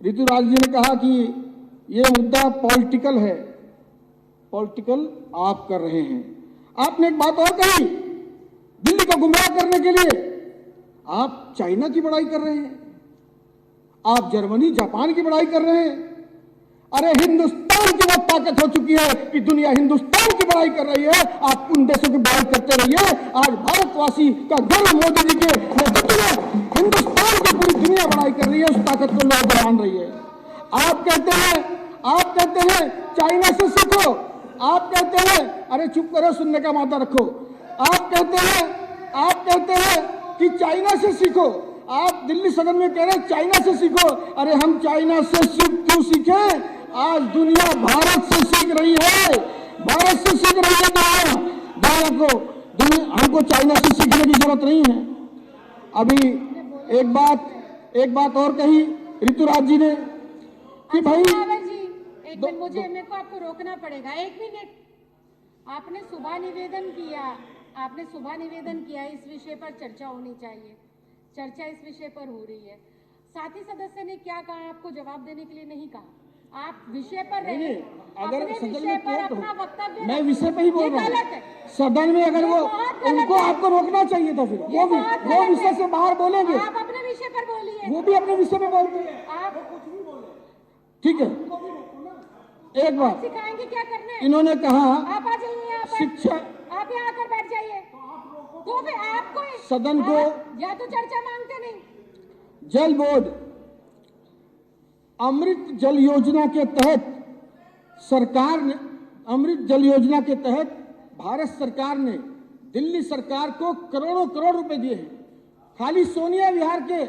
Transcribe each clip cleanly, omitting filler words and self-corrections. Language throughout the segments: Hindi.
ऋतुराज जी ने कहा कि ये मुद्दा पॉलिटिकल है। पॉलिटिकल आप कर रहे हैं। आपने एक बात और कही, दिल्ली को गुमराह करने के लिए आप चाइना की बड़ाई कर रहे हैं, आप जर्मनी जापान की बड़ाई कर रहे हैं। अरे हिंदुस्तान की वो ताकत हो चुकी है कि दुनिया हिंदुस्तान की बड़ाई कर रही है। आप उन देशों की बड़ाई करते रहिए। आज भारतवासी का गर्व मोदी जी के नेतृत्व में हिंदुस्तान की पूरी दुनिया बड़ाई कर रही है, उस ताकत को लोग मान रही है। आप कहते हैं चाइना से सीखो। आप कहते हैं, अरे चुप करो, सुनने का मादा रखो। आप कहते हैं कि चाइना से सीखो। आप दिल्ली सदन में कह रहे हैं चाइना से सीखो। अरे हम चाइना से क्यों सीखें? आज दुनिया भारत से सीख रही है। भारत से सीख रही है दुनिया को। हमको चाइना से सीखने की जरूरत नहीं है। अभी एक बात और कही ऋतुराज जी ने कि भाई एक मिनट, मेरे को आपको रोकना पड़ेगा। 1 मिनट। आपने सुबह निवेदन किया इस विषय पर चर्चा होनी चाहिए। चर्चा इस विषय पर हो रही है। साथी सदस्य ने क्या कहा, आपको जवाब देने के लिए नहीं कहा। आप विषय पर रहिए। अगर विषय पर अपना वक्तव्य, मैं विषय पे ही बोल रहा हूँ। सदन में अगर वो उनको आपको रोकना चाहिए था, फिर वो विषय से बाहर बोलेंगे। आप अपने विषय पर बोलिए। वो भी अपने विषय पे बोलते हैं। आप ठीक है। एक बात सिखाएंगे क्या करना है। इन्होंने कहा आप आ जाइए यहाँ पर, शिक्षा, आप यहाँ आकर बैठ जाइए। तो फिर आपको सदन को या तो चर्चा मांगते नहीं। जल बोर्ड अमृत जल योजना के तहत सरकार ने भारत सरकार ने दिल्ली सरकार को करोड़ों करोड़ रुपए दिए हैं। खाली सोनिया विहार के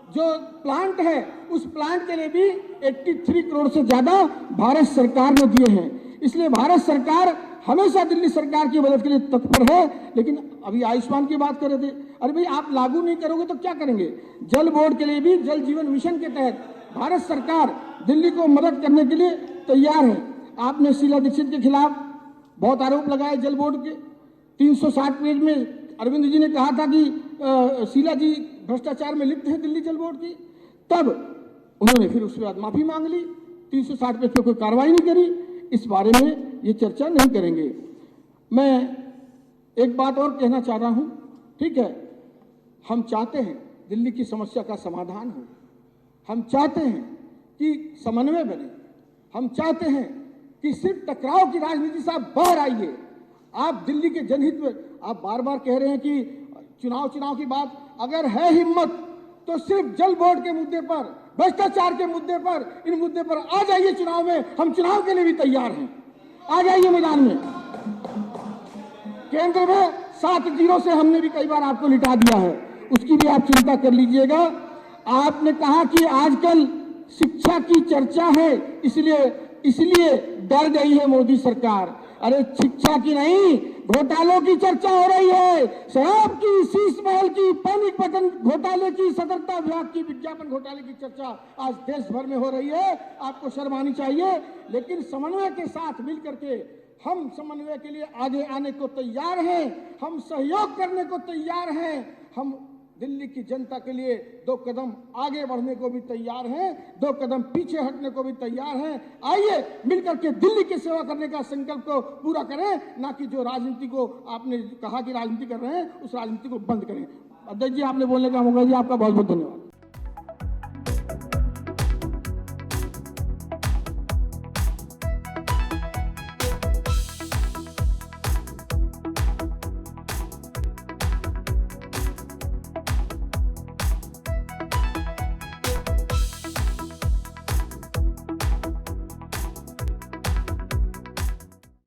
जो प्लांट है उस प्लांट के लिए भी 83 करोड़ से ज्यादा भारत सरकार ने दिए हैं। इसलिए भारत सरकार हमेशा दिल्ली सरकार की मदद के लिए तत्पर है। लेकिन अभी आयुष्मान की बात कर रहे थे, अरे भाई आप लागू नहीं करोगे तो क्या करेंगे? जल बोर्ड के लिए भी जल जीवन मिशन के तहत भारत सरकार दिल्ली को मदद करने के लिए तैयार है। आपने शीला दीक्षित के खिलाफ बहुत आरोप लगाए जल बोर्ड के। 360 पेज में अरविंद जी ने कहा था कि शीला जी भ्रष्टाचार में लिप्त है दिल्ली जल बोर्ड की। तब उन्होंने फिर उसके बाद माफी मांग ली। 360 पेज पर कोई कार्रवाई नहीं करी। इस बारे में ये चर्चा नहीं करेंगे। मैं एक बात और कहना चाह रहा हूं, ठीक है, हम चाहते हैं दिल्ली की समस्या का समाधान हो। हम चाहते हैं कि समन्वय बने। हम चाहते हैं कि सिर्फ टकराव की राजनीति से आप बाहर आइए। आप दिल्ली के जनहित में आप बार बार कह रहे हैं कि चुनाव की बात, अगर है हिम्मत तो सिर्फ जल बोर्ड के मुद्दे पर, भ्रष्टाचार के मुद्दे पर, इन मुद्दे पर आ जाइए चुनाव में। हम चुनाव के लिए भी तैयार हैं। आ जाइए मैदान में। केंद्र में 7-0 से हमने भी कई बार आपको लिटा दिया है, उसकी भी आप चिंता कर लीजिएगा। आपने कहा कि आजकल शिक्षा की चर्चा है, इसलिए डर गई है मोदी सरकार। अरे शिक्षा की नहीं, घोटालों की चर्चा हो रही है। शराब की, शीश महल की, पानीपत घोटाले की, सतर्कता विभाग की, विज्ञापन घोटाले की चर्चा आज देश भर में हो रही है। आपको शर्म आनी चाहिए। लेकिन समन्वय के साथ मिलकर के हम समन्वय के लिए आगे आने को तैयार हैं। हम सहयोग करने को तैयार हैं। हम दिल्ली की जनता के लिए 2 कदम आगे बढ़ने को भी तैयार हैं, 2 कदम पीछे हटने को भी तैयार हैं। आइए मिलकर के दिल्ली की सेवा करने का संकल्प को पूरा करें, ना कि जो राजनीति को आपने कहा कि राजनीति कर रहे हैं उस राजनीति को बंद करें। अध्यक्ष जी, आपने बोलने का मौका दिया, आपका बहुत बहुत धन्यवाद।